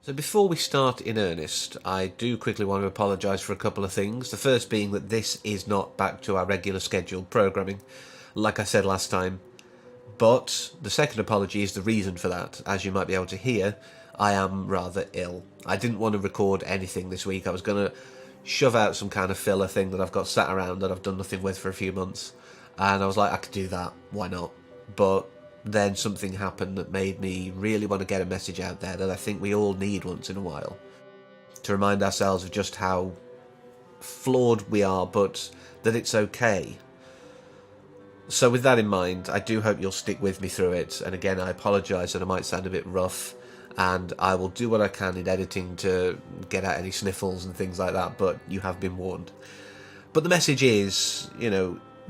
So before we start in earnest, I do quickly want to apologise for a couple of things. The first being that this is not back to our regular scheduled programming, like I said last time. But the second apology is the reason for that. As you might be able to hear, I am rather ill. I didn't want to record anything this week. I was going to shove out some kind of filler thing that I've got sat around that I've done nothing with for a few months. And I was like, I could do that. Why not? But then something happened that made me really want to get a message out there that I think we all need once in a while. To remind ourselves of just how flawed we are, but that it's okay. So with that in mind, I do hope you'll stick with me through it. And again, I apologise that I might sound a bit rough. And I will do what I can in editing to get out any sniffles and things like that. But you have been warned. But the message is,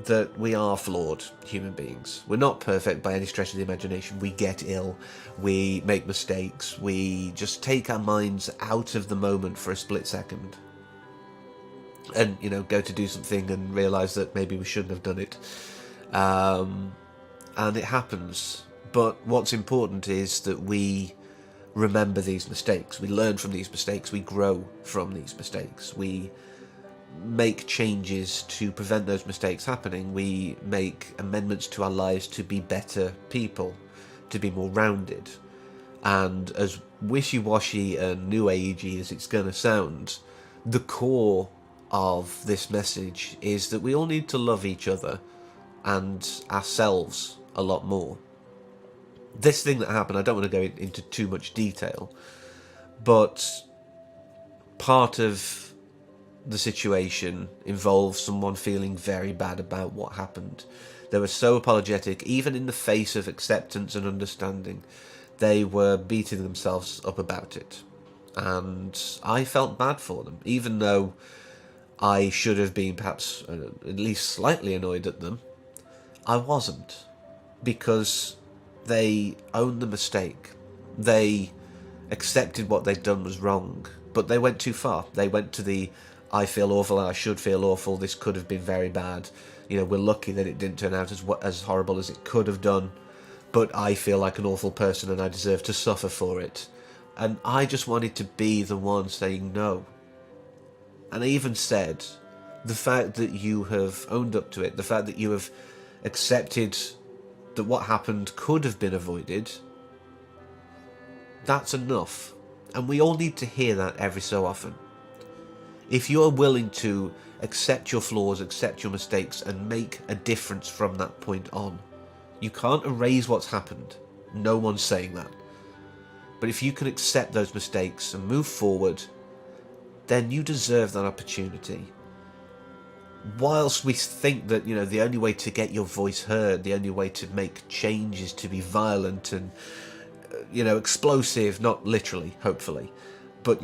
that we are flawed human beings. We're not perfect by any stretch of the imagination. We get ill, we make mistakes, we just take our minds out of the moment for a split second and, go to do something and realise that maybe we shouldn't have done it. And it happens. But what's important is that we remember these mistakes. We learn from these mistakes. We grow from these mistakes. We make changes to prevent those mistakes happening. We make amendments to our lives to be better people, to be more rounded. And as wishy-washy and new agey as it's going to sound, the core of this message is that we all need to love each other and ourselves a lot more. This thing that happened, I don't want to go into too much detail, but part of the situation involves someone feeling very bad about what happened. They were so apologetic, even in the face of acceptance and understanding. They were beating themselves up about it. And I felt bad for them, even though I should have been perhaps at least slightly annoyed at them. I wasn't, because they owned the mistake. They accepted what they'd done was wrong, but they went too far. They went to the I feel awful and I should feel awful, this could have been very bad. We're lucky that it didn't turn out as horrible as it could have done, but I feel like an awful person and I deserve to suffer for it. And I just wanted to be the one saying no. And I even said, the fact that you have owned up to it, the fact that you have accepted that what happened could have been avoided, that's enough. And we all need to hear that every so often. If you are willing to accept your flaws, accept your mistakes, and make a difference from that point on, you can't erase what's happened. No one's saying that. But if you can accept those mistakes and move forward, then you deserve that opportunity. Whilst we think that, the only way to get your voice heard, the only way to make change is to be violent and, explosive, not literally, hopefully, but,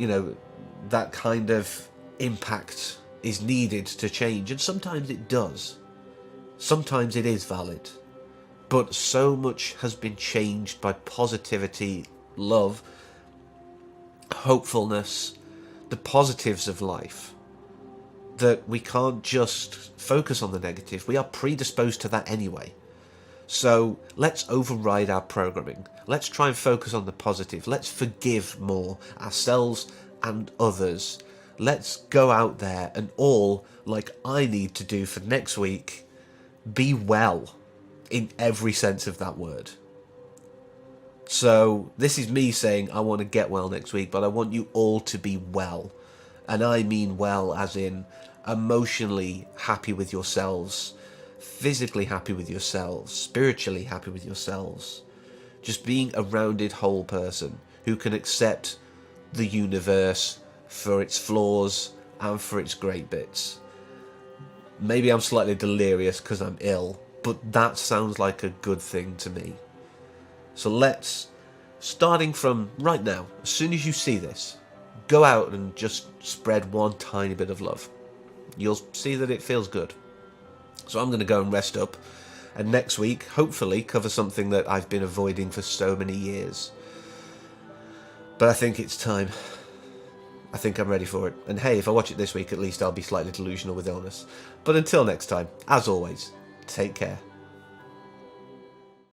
that kind of impact is needed to change, and sometimes it does. Sometimes it is valid. But so much has been changed by positivity, love, hopefulness, the positives of life, that we can't just focus on the negative. We are predisposed to that anyway. So let's override our programming. Let's try and focus on the positive. Let's forgive more, ourselves and others. Let's go out there and all, like I need to do for next week, be well in every sense of that word. So this is me saying I want to get well next week, but I want you all to be well. And I mean well as in emotionally happy with yourselves, physically happy with yourselves, spiritually happy with yourselves. Just being a rounded whole person who can accept the universe for its flaws and for its great bits. Maybe I'm slightly delirious because I'm ill, but that sounds like a good thing to me. So let's, starting from right now, as soon as you see this, go out and just spread one tiny bit of love. You'll see that it feels good. So I'm going to go and rest up, and next week, hopefully, cover something that I've been avoiding for so many years. But I think it's time. I think I'm ready for it. And hey, if I watch it this week, at least I'll be slightly delusional with illness. But until next time, as always, take care.